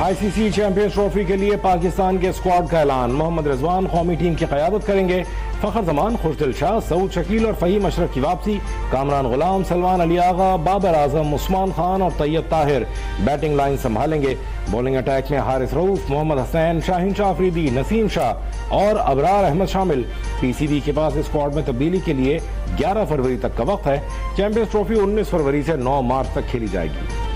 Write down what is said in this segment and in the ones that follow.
ICC champions trophy के लिए पाकिस्तान के स्क्वाड का ऐलान। मोहम्मद रिजवान कौमी टीम की क़यादत करेंगे। फ़खर जमान, खुशदिल शाह, सऊद शकील और फ़हीम अशरफ की वापसी। कामरान गुलाम, सलमान अली आगा, बाबर आजम, उस्मान खान और तैयब ताहिर बैटिंग लाइन संभालेंगे। बॉलिंग अटैक में हारिस रऊफ, मोहम्मद हसैन, शाहीन शाह अफरीदी, नसीम शाह और अबरार अहमद शामिल। पीसीबी के पास स्क्वाड में तब्दीली के लिए 11 फरवरी तक का वक्त है। चैंपियंस ट्रॉफी 19 फरवरी से 9 मार्च तक खेली जाएगी।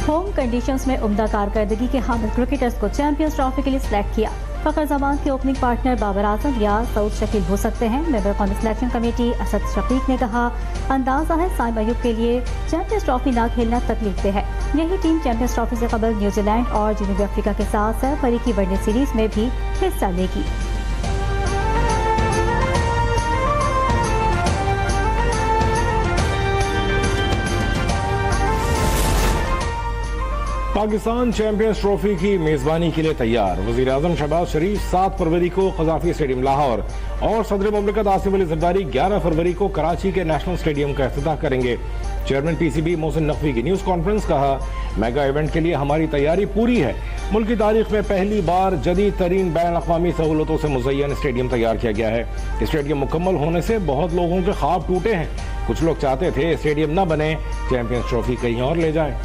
होम कंडीशंस में उम्दा कारकर्दगी के हामिल क्रिकेटर्स को चैंपियंस ट्रॉफी के लिए सिलेक्ट किया। फ़खर जमान के ओपनिंग पार्टनर बाबर आजम या सऊद शकील हो सकते हैं। मेंबर कौमी सिलेक्शन कमेटी असद शफीक ने कहा, अंदाजा है साइम अयूब के लिए चैंपियंस ट्रॉफी ना खेलना तकलीफ दे है। यही टीम चैंपियंस ट्रॉफी से कबल न्यूजीलैंड और जनूबी अफ्रीका के साथ सरफरी की वनडे सीरीज में भी हिस्सा लेगी। पाकिस्तान चैंपियंस ट्रॉफी की मेजबानी के लिए तैयार। वज़ीर आज़म शहबाज शरीफ 7 फरवरी को क़ज़ाफ़ी स्टेडियम लाहौर और सदर मुमलिकत आसिफ अली ज़रदारी 11 फरवरी को कराची के नेशनल स्टेडियम का इफ्तिताह करेंगे। चेयरमैन पीसीबी मोहसिन नकवी की न्यूज़ कॉन्फ्रेंस, कहा, मेगा इवेंट के लिए हमारी तैयारी पूरी है। मुल्क की तारीख में पहली बार जदीद तरीन बैन अक़वामी सहूलतों से मुज़य्यन स्टेडियम तैयार किया गया है। स्टेडियम मुकम्मल होने से बहुत लोगों के ख्वाब टूटे हैं। कुछ लोग चाहते थे स्टेडियम न बने, चैंपियंस ट्रॉफी कहीं और ले जाए।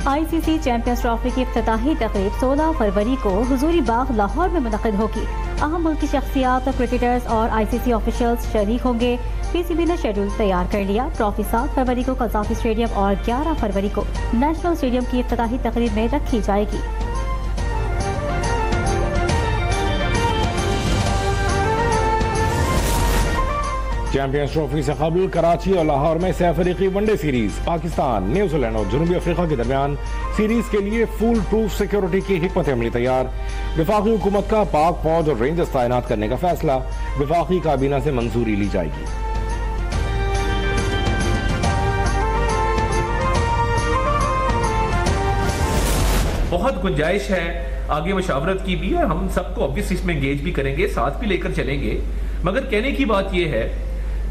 आईसीसी चैंपियंस ट्रॉफी की इफ्तिताही तकरीब 16 फरवरी को हुजूरी बाग लाहौर में मुनक़िद होगी। अहम मुल्की शख्सियात, क्रिकेटर्स और आईसीसी ऑफिशियल्स शरीक होंगे। पीसीबी ने शेड्यूल तैयार कर लिया। ट्रॉफी 7 फरवरी को क़ज़ाफ़ी स्टेडियम और 11 फरवरी को नेशनल स्टेडियम की इफ्तिताही तकरीब में रखी जाएगी। चैंपियंस ट्रॉफी से कबल कराची और लाहौर में सह अफ्रीकी वनडे सीरीज पाकिस्तान, न्यूजीलैंड और जनूबी अफ्रीका के दरमियान सीरीज के लिए फुल प्रूफ सिक्योरिटी की हिकमत अमली तैयार। वफाकी हुकूमत का पाक फौज और रेंजर्स तैनात करने का फैसला वफाकी काबीना से मंजूरी ली जाएगी। बहुत गुंजाइश है आगे मशावरत की भी, और हम सबको ऑब्वियसली इसमें एंगेज भी करेंगे, साथ भी लेकर चलेंगे। मगर कहने की बात यह है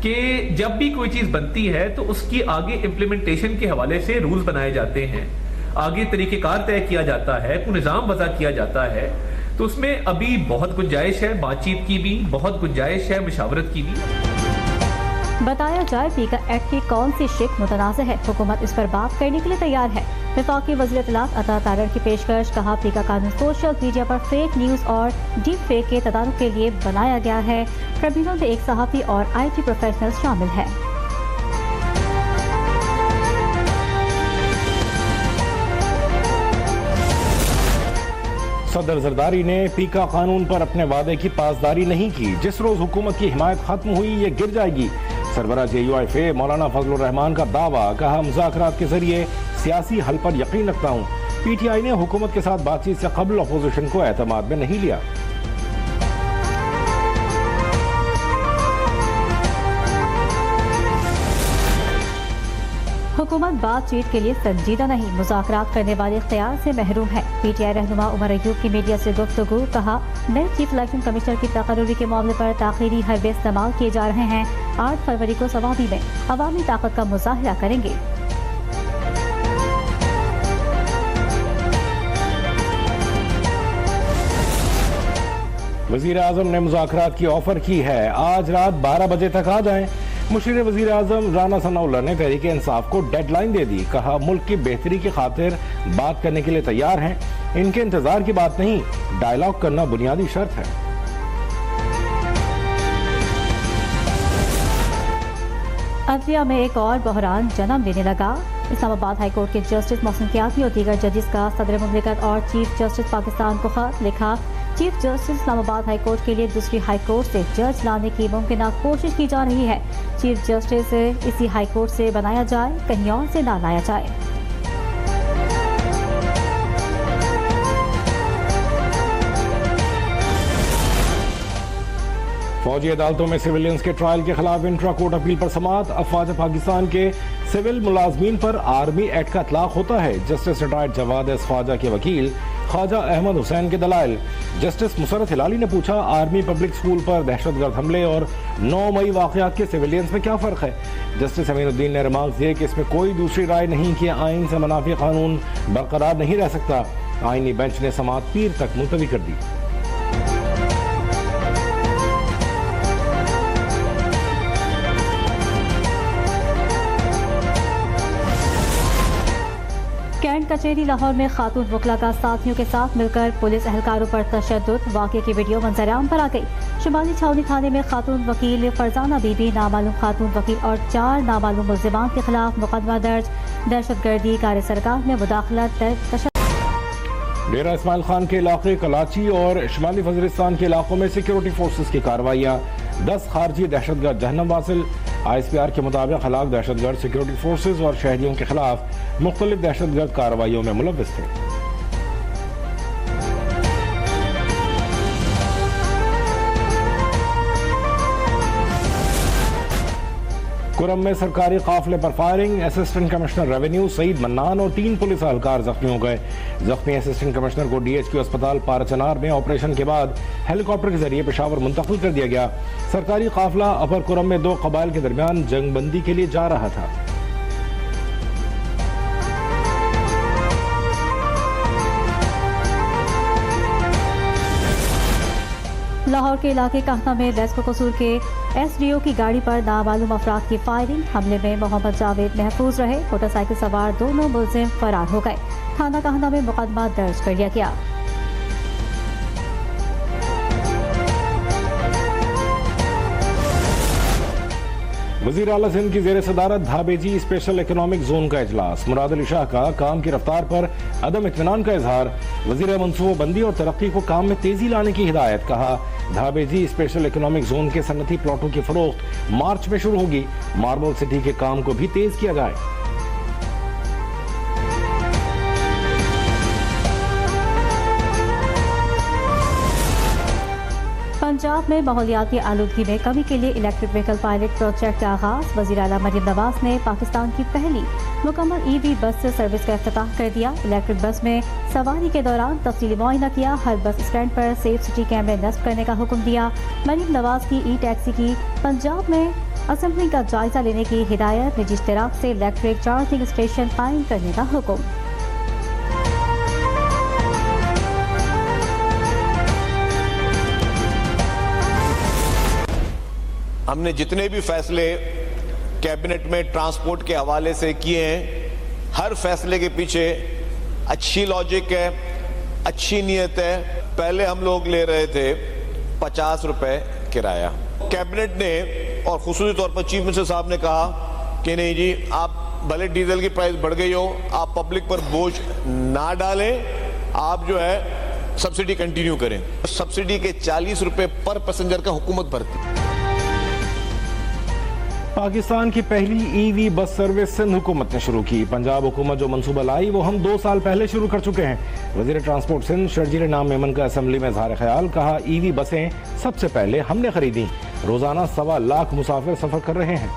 कि जब भी कोई चीज बनती है तो उसकी आगे इम्प्लीमेंटेशन के हवाले से रूल्स बनाए जाते हैं, आगे तरीकेकार तय किया जाता है, कोई निज़ाम वज़ा किया जाता है। तो उसमें अभी बहुत गुंजाइश है बातचीत की भी, बहुत गुंजाइश है मशावरत की भी। बताया जाए पीका एक्ट की कौन सी शिक मुतनाज़ है, हुकूमत इस पर बात करने के लिए तैयार है। वफाकी वज़ीर इत्तलात अता तारर की पेशकश, कहा, पीका कानून सोशल मीडिया पर फेक न्यूज़ और डीप फेक के तदारुक के लिए बनाया गया है। ट्रिब्यूनल में एक सहाफ़ी और IT प्रोफेशनल शामिल है। सदर जरदारी ने पीका कानून पर अपने वादे की पासदारी नहीं की। जिस रोज हुकूमत की हिमायत खत्म हुई ये गिर जाएगी। सरबराह JUIFA मौलाना फजलुर रहमान का दावा, कहा, मुज़ाकरात के जरिए सियासी हल पर यकीन रखता हूँ। PTI ने हुकूमत के साथ बातचीत से कबल अपोजिशन को एतमाद में नहीं लिया। हुकूमत बातचीत के लिए संजीदा नहीं, मुज़ाकरात करने वाले इख्तियार से महरूम है। PTI रहनुमा उमर अयूब की मीडिया से गुफ्तगू, कहा, नए चीफ इलेक्शन कमिश्नर की तकर्रुरी के मामले पर ताख़ीरी हरबे इस्तेमाल किए जा रहे हैं। 8 फरवरी को सवाबी में अवामी ताकत का मुजाहिरा करेंगे। वज़ीर आज़म ने मुज़ाकरात की ऑफर की है, आज रात 12 बजे तक आ जाएं। मुशीर वज़ीर आज़म राना सनाउल्लाह ने तहरीक इंसाफ को डेडलाइन दे दी। कहा, मुल्क की बेहतरी की खातिर बात करने के लिए तैयार हैं। इनके इंतजार की बात नहीं, डायलॉग करना बुनियादी शर्त है। अदलिया में एक और बहरान जन्म लेने लगा। इस्लामाबाद हाईकोर्ट के जस्टिस मोहसिन कियासी और दीगर जजेस का सदर मुमलिकत और चीफ जस्टिस पाकिस्तान को खत लिखा। चीफ जस्टिस इस्लामाबाद हाईकोर्ट के लिए दूसरी हाईकोर्ट से जज लाने की मुमकिन कोशिश की जा रही है। चीफ जस्टिस इसी हाईकोर्ट से बनाया जाए, कहीं और से ना लाया जाए। फौजी अदालतों में सिविलियंस के ट्रायल के खिलाफ इंट्रा कोर्ट अपील पर समाअत। अफवाज पाकिस्तान के सिविल मुलाजमीन पर आर्मी एक्ट का इतलाक होता है। Justice retired Jawad S Khawaja के वकील ख्वाजा अहमद हुसैन के दलाइल। जस्टिस मुसरत हिलाली ने पूछा, आर्मी पब्लिक स्कूल पर दहशतगर्द हमले और 9 मई वाकयात के सिविलियंस में क्या फ़र्क है। जस्टिस अमीनुद्दीन ने रिमार्क दिए कि इसमें कोई दूसरी राय नहीं कि आइन से मुनाफी कानून बरकरार नहीं रह सकता। आइनी बेंच ने समाअत पीर तक मुलतवी कर दी। कैंट कचहरी लाहौर में खातून वकला का साथियों के साथ मिलकर पुलिस एहलकारों पर तशद्दुद। वाक़े की वीडियो मंजराम पर आ गई। शुमाली छावनी थाने में खातून वकील फरजाना बीबी, नामालूम खातून वकील और 4 नामालूम मुल्ज़िमान के खिलाफ मुकदमा दर्ज। दहशतगर्दी कार्य सरकार में मुदाखलत। डेरा इस्माइल खान के इलाके कराची और शुमाली वज़ीरिस्तान के इलाकों में सिक्योरिटी फोर्सेस की कार्रवाइयाँ। 10 खारजी दहशतगर्द जहन्नम वासिल। ISPR के मुताबिक हलाक दहशतगर्द सिक्योरिटी फोर्सेस और शहरियों के खिलाफ मुख्तलिफ दहशतगर्द कार्रवाइयों में मुलव्वस थे। कुरम में सरकारी काफिले पर firing. Assistant commissioner revenue Saeed Mannan और 3 पुलिस एहलकार जख्मी हो गए। जख्मी असिस्टेंट कमिश्नर को DHQ अस्पताल पाराचनार में ऑपरेशन के बाद हेलीकॉप्टर के जरिए पेशावर मुंतकिल कर दिया गया। सरकारी काफिला अपर कुरम में 2 कबाइल के दरमियान जंगबंदी के लिए जा रहा था। लाहौर के इलाके कहना में वेस्को कसूर के SDO की गाड़ी पर नामालूम अफराद की फायरिंग। हमले में मोहम्मद जावेद महफूज रहे। मोटरसाइकिल सवार 2 मुलजिम फरार हो गए। थाना कहना में मुकदमा दर्ज कर लिया गया। वज़ीर आला सिंध की ज़ेर सदारत धाबेजी स्पेशल इकोनॉमिक जोन का इजलास। मुराद अली शाह का काम की रफ्तार पर अदम इत्मीनान का इजहार। वज़ीर मनसूबाबंदी और तरक्की को काम में तेजी लाने की हिदायत। कहा, धाबेजी स्पेशल इकोनॉमिक जोन के सनती प्लॉटों की फरोख्त मार्च में शुरू होगी। मार्बल सिटी के काम को भी तेज किया जाए। पंजाब में माहौलियाती आलूदगी में कमी के लिए इलेक्ट्रिक व्हीकल पायलट प्रोजेक्ट का आगाज। वज़ीर आला मरीम नवाज ने पाकिस्तान की पहली मुकम्मल EV बस सर्विस का इफ्तिताह कर दिया। इलेक्ट्रिक बस में सवारी के दौरान तफसीली मुआयना किया। हर बस स्टैंड पर सेफ सिटी कैमरे नस्ब करने का हुक्म दिया। मरीम नवाज की E-टैक्सी की पंजाब में असेंबलिंग का जायजा लेने की हिदायत। निजी इश्तराक से इलेक्ट्रिक चार्जिंग स्टेशन कायम करने का हुक्म। हमने जितने भी फैसले कैबिनेट में ट्रांसपोर्ट के हवाले से किए हैं, हर फैसले के पीछे अच्छी लॉजिक है, अच्छी नीयत है। पहले हम लोग ले रहे थे 50 रुपए किराया। कैबिनेट ने और खुसूसी तौर पर चीफ मिनिस्टर साहब ने कहा कि नहीं जी, आप भले डीजल की प्राइस बढ़ गई हो, आप पब्लिक पर बोझ ना डालें, आप जो है सब्सिडी कंटिन्यू करें। सब्सिडी के 40 रुपए पर पैसेंजर का हुकूमत भरती। पाकिस्तान की पहली EV बस सर्विस सिंध हुकूमत ने शुरू की। पंजाब हुकूमत जो मंसूबा लाई वो हम 2 साल पहले शुरू कर चुके हैं। वज़ीर ट्रांसपोर्ट सिंध शर्जील नाम मेमन का असेंबली में इज़हार ख्याल। कहा, EV बसें सबसे पहले हमने खरीदी। रोजाना 1.25 लाख मुसाफिर सफर कर रहे हैं।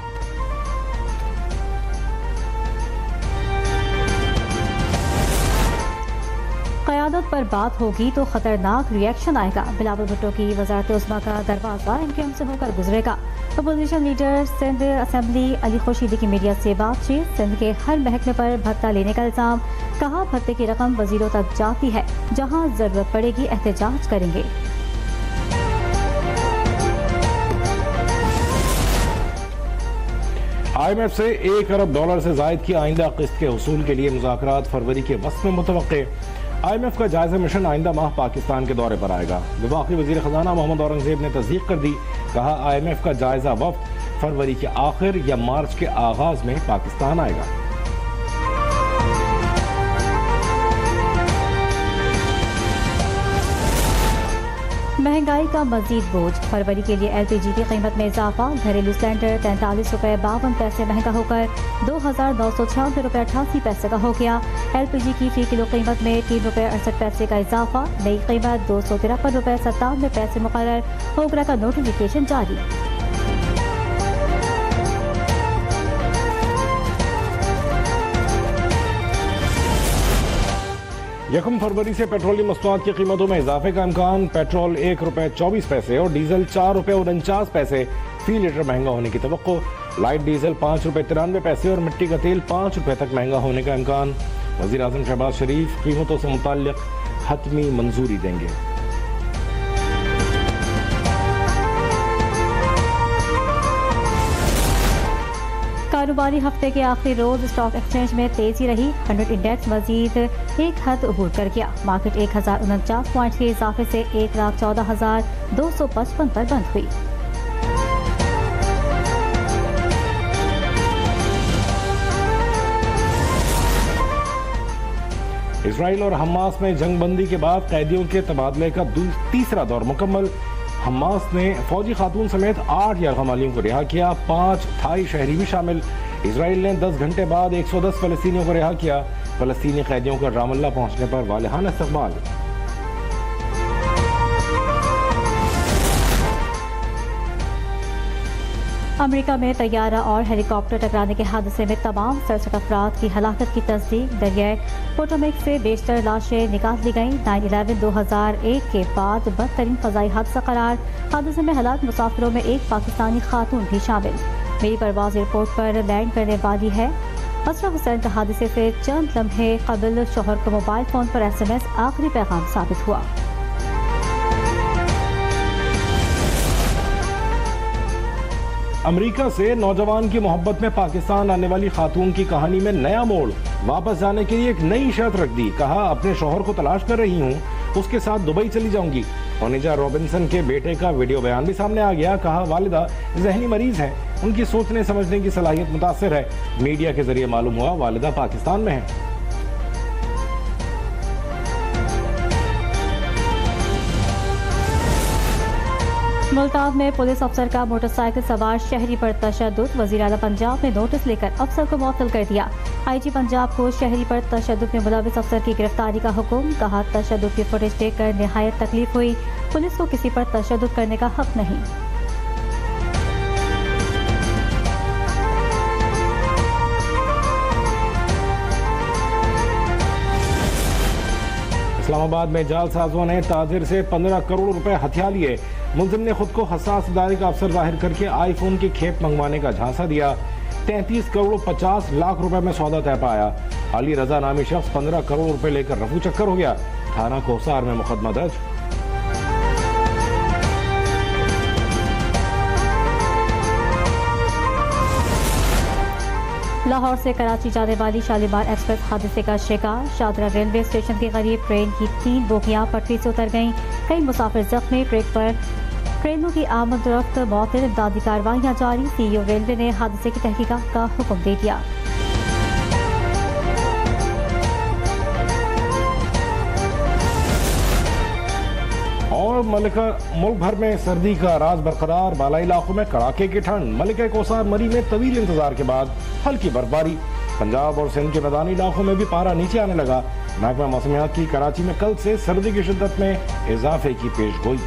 क़यादत पर बात होगी तो खतरनाक रिएक्शन आएगा। बिलावल भुट्टो की वज़ारत उज़्मा का दरवाज़ा MKM से होकर गुजरेगा। Opposition leader Sindh assembly Ali Khurshidi की मीडिया से बातचीत। सिंध के हर महकमे पर भत्ता लेने का इल्ज़ाम। कहा, भत्ते की रकम वजीरों तक जाती है, जहां जरूरत पड़ेगी एहतजाज करेंगे। IMF से $1 अरब से जायद की आइंदा किस्त के हुसूल के लिए मुज़ाकरात फरवरी के वस्त में मुतवक्के। IMF का जायजा मिशन आइंदा माह पाकिस्तान के दौरे पर आएगा। वफाकी वज़ीर ख़ज़ाना मोहम्मद औरंगज़ेब ने तस्दीक कर दी। कहा, IMF का जायजा वफ्द फरवरी के आखिर या मार्च के आगाज में पाकिस्तान आएगा। महंगाई का मजीद बोझ। फरवरी के लिए LPG की कीमत में इजाफा, घरेलू सिलेंडर 43 रुपये 52 पैसे महंगा होकर 2,996 रुपये 88 पैसे का हो गया। LPG की फी किलो कीमत में 3 रुपये 68 पैसे का इजाफा, नई कीमत 253 रुपये 97 पैसे मुकर्रर, होगरा का नोटिफिकेशन जारी। यकम फरवरी से पेट्रोलियम मसनूआत की कीमतों में इजाफे का इम्कान, पेट्रोल 1 रुपये 24 पैसे और डीजल 4 रुपये 49 पैसे फी लीटर महंगा होने की तवक्को। लाइट डीजल 5 रुपये 93 पैसे और मिट्टी का तेल 5 रुपये तक महंगा होने का इम्कान। वज़ीर आज़म शहबाज शरीफ कीमतों से मुताल्लिक हतमी मंजूरी देंगे। कारोबारी हफ्ते के आखिरी रोज स्टॉक एक्सचेंज में तेजी रही। 100 इंडेक्स मजीद एक हद अबूर कर गया। मार्केट 1049 पॉइंट के इजाफे से 1,14,255 पर बंद हुई। इसराइल और हमास में जंगबंदी के बाद कैदियों के तबादले का तीसरा दौर मुकम्मल। हमास ने फौजी खातून समेत 8 यरगमालियों को रिहा किया, 5 थाई शहरी भी शामिल। इसराइल ने 10 घंटे बाद 110 फलस्तीनियों को रिहा किया। फलस्तीनी कैदियों का रामल्ला पहुंचने पर वालिहाना इस्तकबाल। अमेरिका में तैयारा और हेलीकॉप्टर टकराने के हादसे में तमाम 67 अफराद की हलाकत की तस्दीक। दरियाए पोटोमेक से बेशतर लाशें निकाल ली गईं। 9/11 2001 के बाद बदतरीन फजाई हादसा करार। हादसे में हलाक मुसाफिरों में एक पाकिस्तानी खातून भी शामिल। मेरी परवाज एयरपोर्ट पर लैंड करने वाली है। असरा हुसैन का हादसे से चंद लम्हे कबल शोहर को मोबाइल फोन पर SMS आखिरी पैगाम साबित हुआ। अमेरिका से नौजवान की मोहब्बत में पाकिस्तान आने वाली खातून की कहानी में नया मोड़। वापस जाने के लिए एक नई शर्त रख दी। कहा अपने शौहर को तलाश कर रही हूँ, उसके साथ दुबई चली जाऊंगी। ओनिजा रॉबिन्सन के बेटे का वीडियो बयान भी सामने आ गया। कहा वालिदा जहनी मरीज हैं, उनकी सोचने समझने की सलाहियत मुतासिर है। मीडिया के जरिए मालूम हुआ वालिदा पाकिस्तान में है। मुल्तान में पुलिस अफसर का मोटरसाइकिल सवार शहरी पर तशद्दुद। वज़ीर आला पंजाब ने नोटिस लेकर अफसर को मुअत्तल कर दिया। IG पंजाब को शहरी पर तशद्दुद में मुलविस अफसर की गिरफ्तारी का हुक्म। कहा तशद्दुद की फुटेज देखकर निहायत तकलीफ हुई। पुलिस को किसी पर तशद्दुद करने का हक नहीं। इस्लामाबाद में जालसाजों ने ताजिर से 15 करोड़ रुपए हथिया लिए। मुलजिम ने खुद को हसास इदारे का अफसर जाहिर करके आईफोन की खेप मंगवाने का झांसा दिया। 33 करोड़ 50 लाख रुपए में सौदा तय पाया। अली रजा नामी शख्स 15 करोड़ रुपए लेकर रफू चक्कर हो गया। थाना कोसार में मुकदमा दर्ज। लाहौर से कराची जाने वाली शालीमार एक्सप्रेस हादसे का शिकार। शादरा रेलवे स्टेशन के करीब ट्रेन की 3 बोगियां पटरी से उतर गईं। कई मुसाफिर जख्मी। ट्रैक पर ट्रेनों की आमद रफ्त मौतें इमदादी कार्रवाइयां जारी। CEO रेलवे ने हादसे की तहकीकात का हुक्म दे दिया। और मुल्क भर में सर्दी का राज बरकरार। बालाई इलाकों में कड़ाके की ठंड। मलिका कोसार मरी में तवील इंतजार के बाद हल्की बर्फबारी। पंजाब और सिंध के मैदानी इलाकों में भी पारा नीचे आने लगा। महकमा मौसमियात की कराची में कल से सर्दी की शिद्दत में इजाफे की पेशगोई।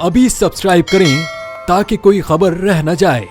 अभी सब्सक्राइब करें ताकि कोई खबर रह न जाए।